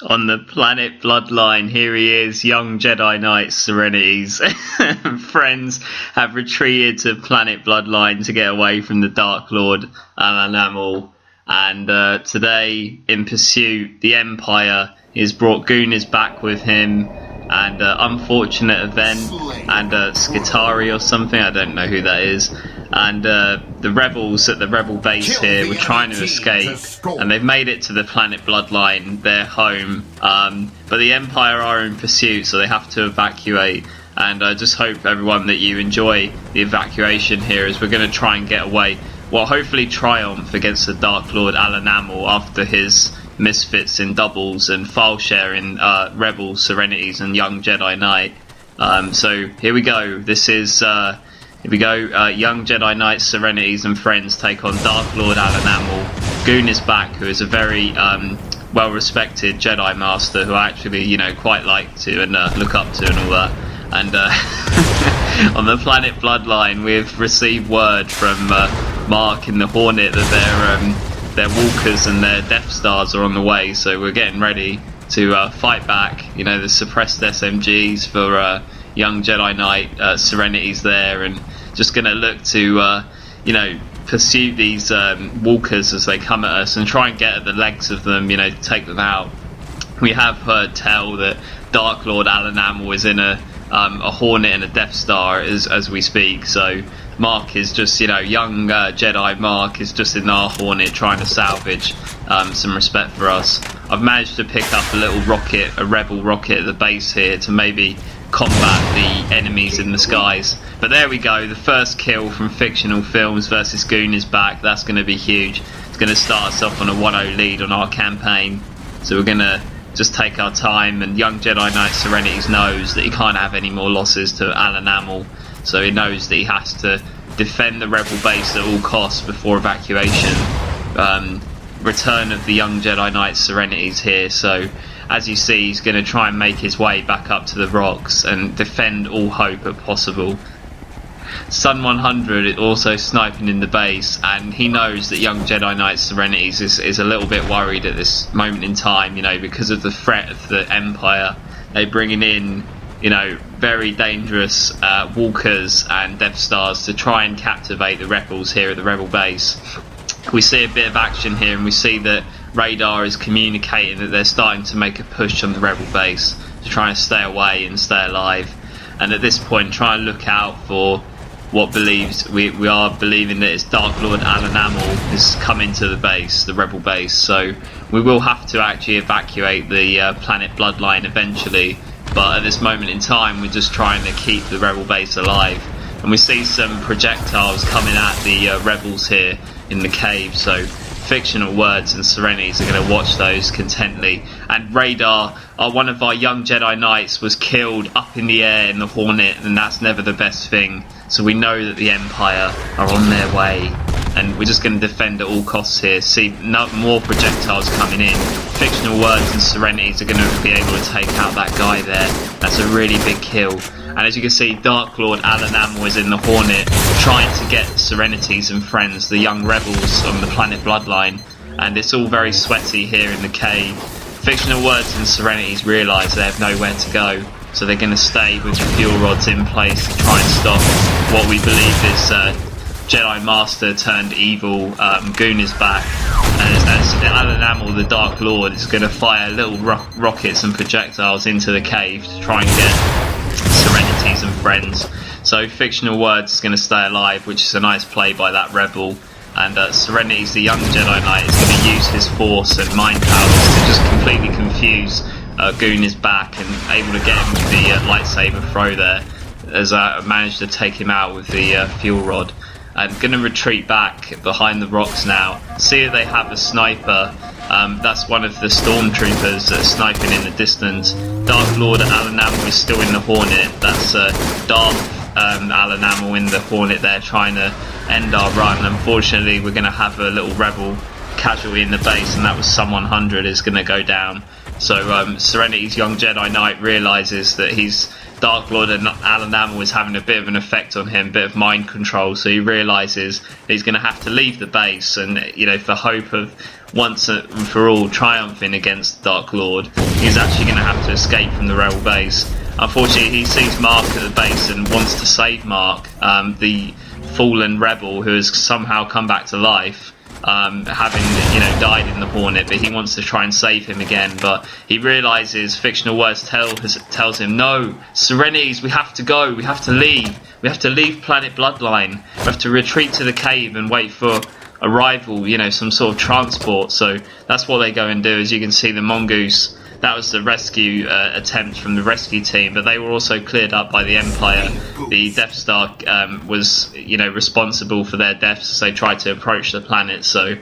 On the planet Bloodline, here he is, young Jedi Knight SeReNiiTYzZ. Friends have retreated to planet Bloodline to get away from the Dark Lord Alanimaul. And today, in pursuit, the Empire has brought Goon is back with him, and Un4rtunat3 Event, and Scarto or something, I don't know who that is. And the rebels at the rebel base here were trying to escape, and they've made it to the planet Bloodline, their home. But the Empire are in pursuit, so they have to evacuate. And I just hope, everyone, that you enjoy the evacuation here, as we're going to try and get away. Well, hopefully triumph against the Dark Lord Alanimaul after his misfits in doubles and fileshare in Rebel SeReNiiTYzZ and Young Jedi Knight. So here we go. This is here we go. Young Jedi Knight SeReNiiTYzZ and friends take on Dark Lord Alanimaul. Goon is back, who is a very well-respected Jedi Master, who I actually, quite like to and look up to and all that. And on the planet Bloodline, we've received word from Mark in the Hornet that their walkers and their Death Stars are on the way. So we're getting ready to fight back. The suppressed SMGs for young Jedi Knight SeReNiiTYzZ there, and just going to look to pursue these walkers as they come at us and try and get at the legs of them, take them out. We have heard tell that Dark Lord Alanimaul is in a Hornet and a Death Star as we speak. So Mark is just, young Jedi Mark is just in our Hornet trying to salvage some respect for us. I've managed to pick up a little rocket, a rebel rocket at the base here to maybe combat the enemies in the skies. But there we go, the first kill from Fictional Films versus Goon is back. That's going to be huge. It's going to start us off on a 1-0 lead on our campaign. So we're going to just take our time, and young Jedi Knight SeReNiiTYzZ knows that he can't have any more losses to Alanimaul. So he knows that he has to defend the rebel base at all costs before evacuation. Return of the young Jedi Knight SeReNiiTYzZ here. So as you see, he's going to try and make his way back up to the rocks and defend all hope if possible. Sun 100 also sniping in the base, and he knows that young Jedi Knight SeReNiiTYzZ is a little bit worried at this moment in time, because of the threat of the Empire. They're bringing in, very dangerous walkers and Death Stars to try and captivate the rebels here at the rebel base. We see a bit of action here, and we see that radar is communicating that they're starting to make a push on the rebel base to try and stay away and stay alive. And at this point, try and look out for what we are believing that it's Dark Lord Alanimaul has come into the base, the rebel base. So we will have to actually evacuate the planet Bloodline eventually. But at this moment in time, we're just trying to keep the rebel base alive. And we see some projectiles coming at the rebels here in the cave. So Fictional Words and SeReNiiTYzZ are going to watch those contently. And Radar, one of our young Jedi Knights, was killed up in the air in the Hornet, and that's never the best thing. So we know that the Empire are on their way, and we're just going to defend at all costs here. See more projectiles coming in. Fictional Words and SeReNiiTYzZ are going to be able to take out that guy there. That's a really big kill. And as you can see, Dark Lord Alanimaul is in the Hornet, trying to get SeReNiiTYzZ and friends, the young rebels on the planet Bloodline. And it's all very sweaty here in the cave. Fictional Words and SeReNiiTYzZ realise they have nowhere to go, so they're going to stay with the fuel rods in place to try and stop what we believe is Jedi Master turned evil. Goon is back, and as Alanimaul, the Dark Lord, is going to fire little rockets and projectiles into the cave to try and get SeReNiiTYzZ and friends. So Fictional Words is going to stay alive, which is a nice play by that rebel. And SeReNiiTYzZ, the young Jedi Knight, is going to use his force and mind powers to just completely confuse Goon is back, and able to get him with the lightsaber throw there, as I managed to take him out with the fuel rod. I'm going to retreat back behind the rocks now. See that they have a sniper. That's one of the stormtroopers that are sniping in the distance. Dark Lord Alanimaul is still in the Hornet. That's Darth Alanimaul in the Hornet there, trying to end our run. Unfortunately, we're going to have a little rebel casualty in the base, and that was Sun 100 is going to go down. So SeReNiiTYzZ, young Jedi Knight, realises that Dark Lord and Alanimaul is having a bit of an effect on him, a bit of mind control. So he realises he's going to have to leave the base, and for hope of once and for all triumphing against the Dark Lord, he's actually going to have to escape from the rebel base. Unfortunately, he sees Mark at the base and wants to save Mark, the fallen rebel who has somehow come back to life, having died in the Hornet, but he wants to try and save him again. But he realises fictional words tells him, no, SeReNiiTYzZ, we have to go, we have to leave planet Bloodline, we have to retreat to the cave and wait for arrival, some sort of transport. So that's what they go and do. As you can see, the mongoose, that was the rescue attempt from the rescue team, but they were also cleared up by the Empire. The Death Star was responsible for their deaths as they tried to approach the planet. So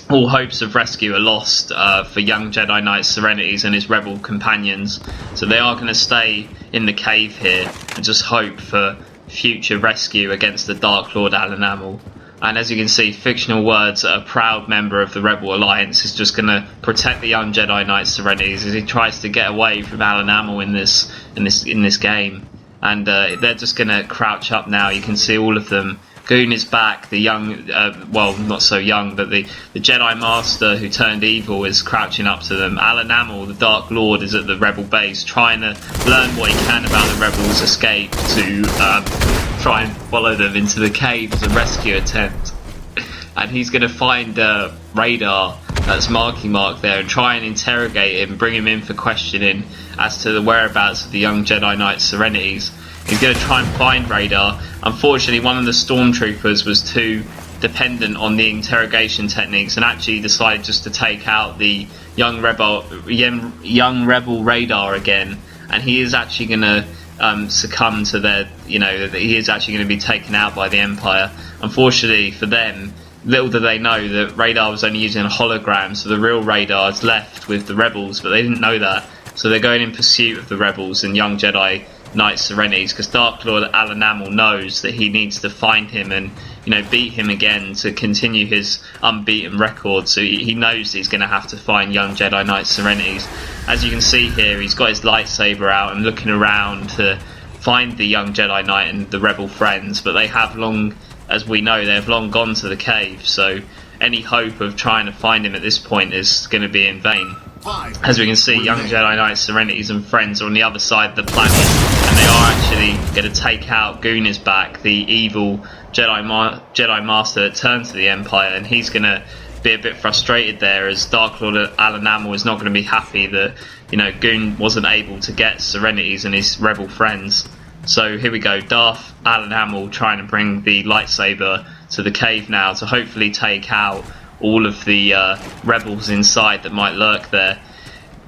all hopes of rescue are lost for young Jedi Knight SeReNiiTYzZ and his rebel companions. So they are going to stay in the cave here and just hope for future rescue against the Dark Lord Alanimaul. And as you can see, fictional words, a proud member of the Rebel Alliance, is just going to protect the young Jedi Knight SeReNiiTYzZ as he tries to get away from Alanimaul in this game. And they're just going to crouch up now. You can see all of them. Goon is back, the young, well, not so young, but the Jedi Master who turned evil is crouching up to them. Alanimaul, the Dark Lord, is at the Rebel base trying to learn what he can about the Rebels' escape to try and follow them into the cave as a rescue attempt. And he's going to find Radar, that's Marky Mark there, and try and interrogate him, bring him in for questioning as to the whereabouts of the young Jedi Knight SeReNiiTYzZ. He's going to try and find Radar. Unfortunately, one of the stormtroopers was too dependent on the interrogation techniques and actually decided just to take out the young rebel Radar again. And he is actually going to succumb to their, he is actually going to be taken out by the Empire. Unfortunately for them, little do they know that Radar was only using a hologram, so the real Radar is left with the rebels, but they didn't know that. So they're going in pursuit of the rebels and young Jedi Knight SeReNiiTYzZ, because Dark Lord Alanimaul knows that he needs to find him and beat him again to continue his unbeaten record. So he knows he's going to have to find young Jedi Knight SeReNiiTYzZ. As you can see here, he's got his lightsaber out and looking around to find the young Jedi Knight and the rebel friends, but they have long, as we know, they've long gone to the cave. So any hope of trying to find him at this point is going to be in vain. As we can see, young Jedi Knight SeReNiiTYzZ and friends are on the other side of the planet, and they are actually going to take out Goon is back, the evil Jedi Master that turned to the Empire, and he's going to be a bit frustrated there as Dark Lord Alanimaul is not going to be happy that Goon wasn't able to get SeReNiiTYzZ and his rebel friends. So here we go, Darth Alanimaul trying to bring the lightsaber to the cave now to hopefully take out all of the rebels inside that might lurk there.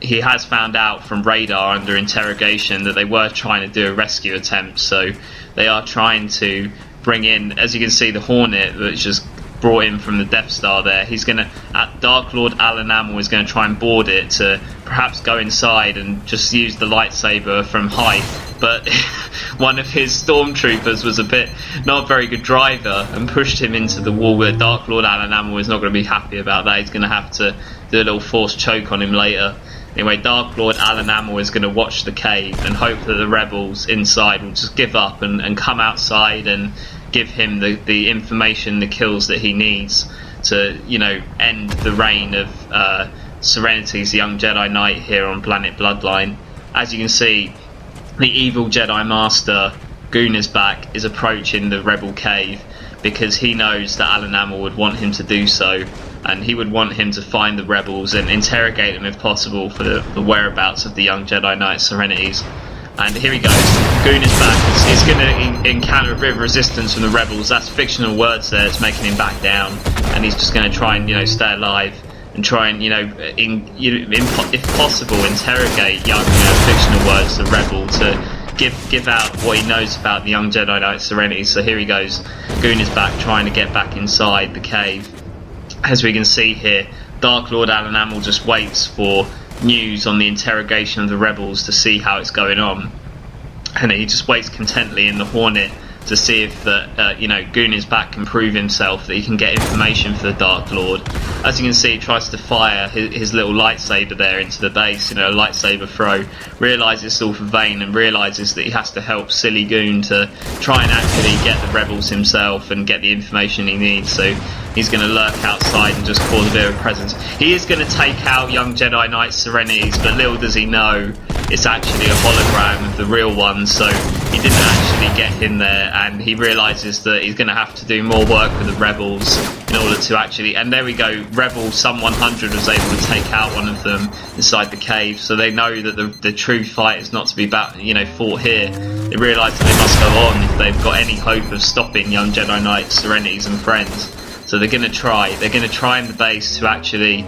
He has found out from Radar under interrogation that they were trying to do a rescue attempt, so they are trying to bring in, as you can see, the Hornet which is brought in from the Death Star there. He's going to, Dark Lord Alanimaul is going to try and board it to perhaps go inside and just use the lightsaber from height, but one of his stormtroopers was not a very good driver and pushed him into the wall, where Dark Lord Alanimaul is not going to be happy about that. He's going to have to do a little forced choke on him later. Anyway, Dark Lord Alanimaul is going to watch the cave and hope that the rebels inside will just give up and come outside and give him the information, the kills that he needs to, end the reign of SeReNiiTYzZ, the young Jedi Knight here on planet Bloodline. As you can see, the evil Jedi Master, Goon is back, is approaching the rebel cave because he knows that Alanimaul would want him to do so, and he would want him to find the rebels and interrogate them if possible for the whereabouts of the young Jedi Knight SeReNiiTYzZ. And here he goes, Goon is back. He's going to encounter a bit of resistance from the rebels. That's fictional words there, it's making him back down, and he's just going to try and stay alive and try and if possible interrogate young fictional words, the rebel, to give out what he knows about the young Jedi Knight SeReNiiTYzZ. So here he goes, Goon is back trying to get back inside the cave. As we can see here, Dark Lord Alanimaul just waits for news on the interrogation of the rebels to see how it's going on, and he just waits contentedly in the Hornet to see if Goon is back can prove himself, that he can get information for the Dark Lord. As you can see, he tries to fire his little lightsaber there into the base, a lightsaber throw, realises it's all for vain, and realises that he has to help silly Goon to try and actually get the rebels himself and get the information he needs. So he's going to lurk outside and just cause a bit of a presence. He is going to take out young Jedi Knight SeReNiiTYzZ, but little does he know it's actually a hologram of the real one, so he didn't actually get him there, and he realises that he's going to have to do more work with the rebels in order to actually, and there we go, Rebel Sum100 was able to take out one of them inside the cave, so they know that the true fight is not to be fought here. They realise that they must go on if they've got any hope of stopping young Jedi Knight SeReNiiTYzZ and friends. So they're going to try. They're going to try in the base to actually,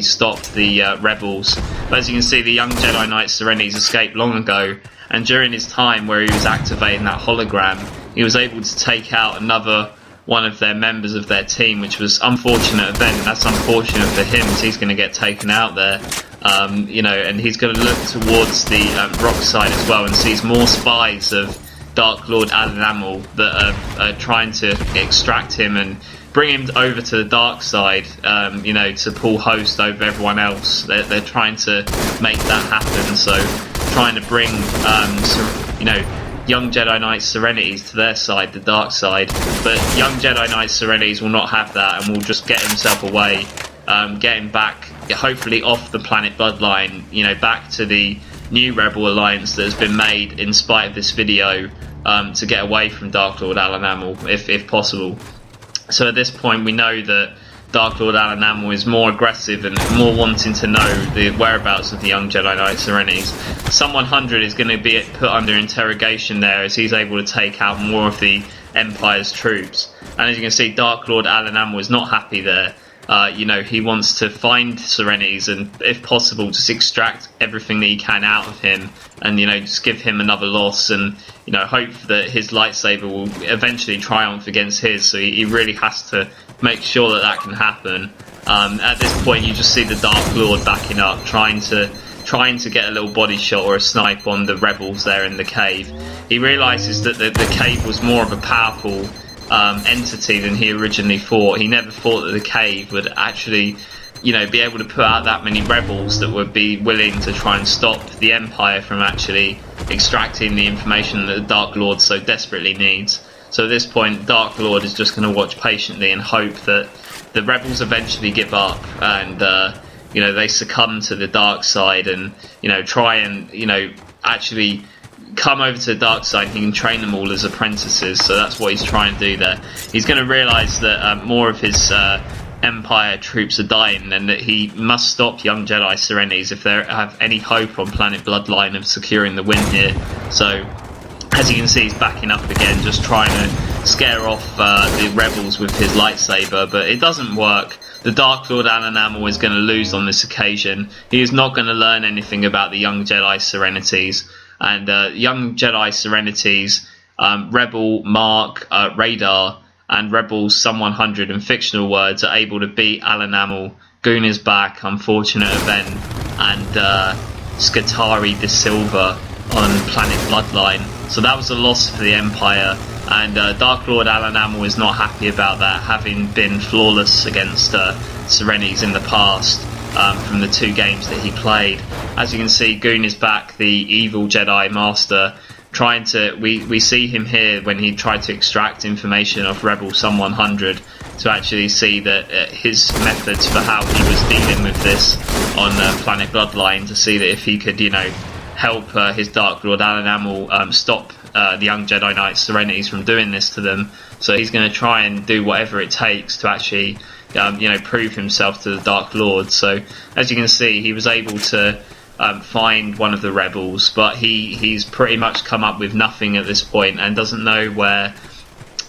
stop the rebels. But as you can see, the young Jedi Knight SeReNiiTYzZ escaped long ago, and during his time where he was activating that hologram, he was able to take out another one of their members of their team, which was Un4rtunat3 Event. That's unfortunate for him, so he's going to get taken out there. And he's going to look towards the rock side as well and sees more spies of Dark Lord Alanimaul that are trying to extract him and bring him over to the dark side, to pull host over everyone else. They're trying to make that happen, so trying to bring, young Jedi Knight SeReNiiTYzZ to their side, the dark side. But young Jedi Knight SeReNiiTYzZ will not have that and will just get himself away, get him back, hopefully off the planet Bloodline, back to the new Rebel Alliance that has been made in spite of this video, to get away from Dark Lord Alanimaul, if possible. So at this point we know that Dark Lord Alanimaul is more aggressive and more wanting to know the whereabouts of the young Jedi Knight SeReNiiTYzZ. Sum100 is going to be put under interrogation there as he's able to take out more of the Empire's troops. And as you can see, Dark Lord Alanimaul is not happy there. He wants to find SeReNiiTYzZ and, if possible, just extract everything that he can out of him and, just give him another loss and, hope that his lightsaber will eventually triumph against his. So he really has to make sure that that can happen. At this point, you just see the Dark Lord backing up, trying to get a little body shot or a snipe on the rebels there in the cave. He realises that the cave was more of a powerful entity than he originally thought. He never thought that the cave would actually, be able to put out that many rebels that would be willing to try and stop the Empire from actually extracting the information that the Dark Lord so desperately needs. So at this point, Dark Lord is just going to watch patiently and hope that the rebels eventually give up and they succumb to the dark side and try and actually come over to the dark side. He can train them all as apprentices, so that's what he's trying to do there. He's going to realise that more of his Empire troops are dying and that he must stop young Jedi SeReNiiTYzZ if they have any hope on planet Bloodline of securing the win here. So as you can see, he's backing up again, just trying to scare off the rebels with his lightsaber, but it doesn't work. The Dark Lord Alanimaul is going to lose on this occasion. He is not going to learn anything about the young Jedi SeReNiiTYzZ. And young Jedi SeReNiiTYzZ, Rebel Mark, Radar, and Rebel Sum100 in fictional words are able to beat Alanimaul. Goon is back, Un4rtunat3 Event, and SeReNiiTYzZ on planet Bloodline. So that was a loss for the Empire, and Dark Lord Alanimaul is not happy about that, having been flawless against SeReNiiTYzZ in the past. From the 2 games that he played. As you can see, Goon is back, the evil Jedi Master, trying to, we see him here when he tried to extract information of Rebel Sum100 to actually see that his methods for how he was dealing with this on planet Bloodline, to see that if he could, help his Dark Lord Alanimaul stop the young Jedi Knight SeReNiiTYzZ from doing this to them. So he's going to try and do whatever it takes to actually prove himself to the Dark Lord. So as you can see, he was able to find one of the rebels, but he's pretty much come up with nothing at this point and doesn't know where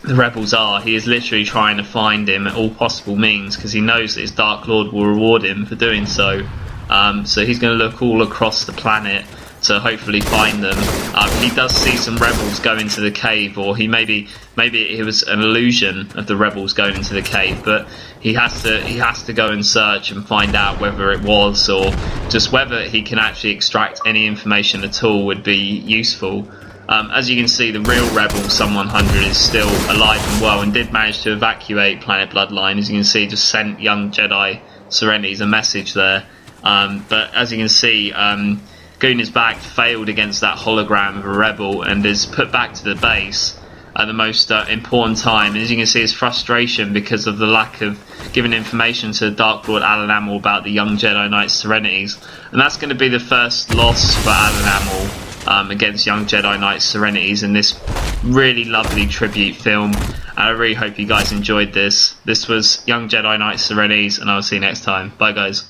the rebels are. He is literally trying to find him at all possible means because he knows that his Dark Lord will reward him for doing so. So he's going to look all across the planet to hopefully find them. He does see some rebels go into the cave, or maybe it was an illusion of the rebels going into the cave, but he has to go and search and find out whether it was, or just whether he can actually extract any information at all would be useful. As you can see, the real rebel Sun 100 is still alive and well and did manage to evacuate Planet Bloodline. As you can see, just sent young Jedi SeReNiiTYzZ a message there. But as you can see, Goon is back, failed against that hologram of a rebel, and is put back to the base at the most important time. And as you can see, his frustration because of the lack of giving information to Dark Lord Alanimaul about the young Jedi Knight SeReNiiTyzZ. And that's going to be the first loss for Alanimaul against young Jedi Knight SeReNiiTyzZ in this really lovely tribute film. And I really hope you guys enjoyed this. This was young Jedi Knight SeReNiiTyzZ, and I'll see you next time. Bye guys.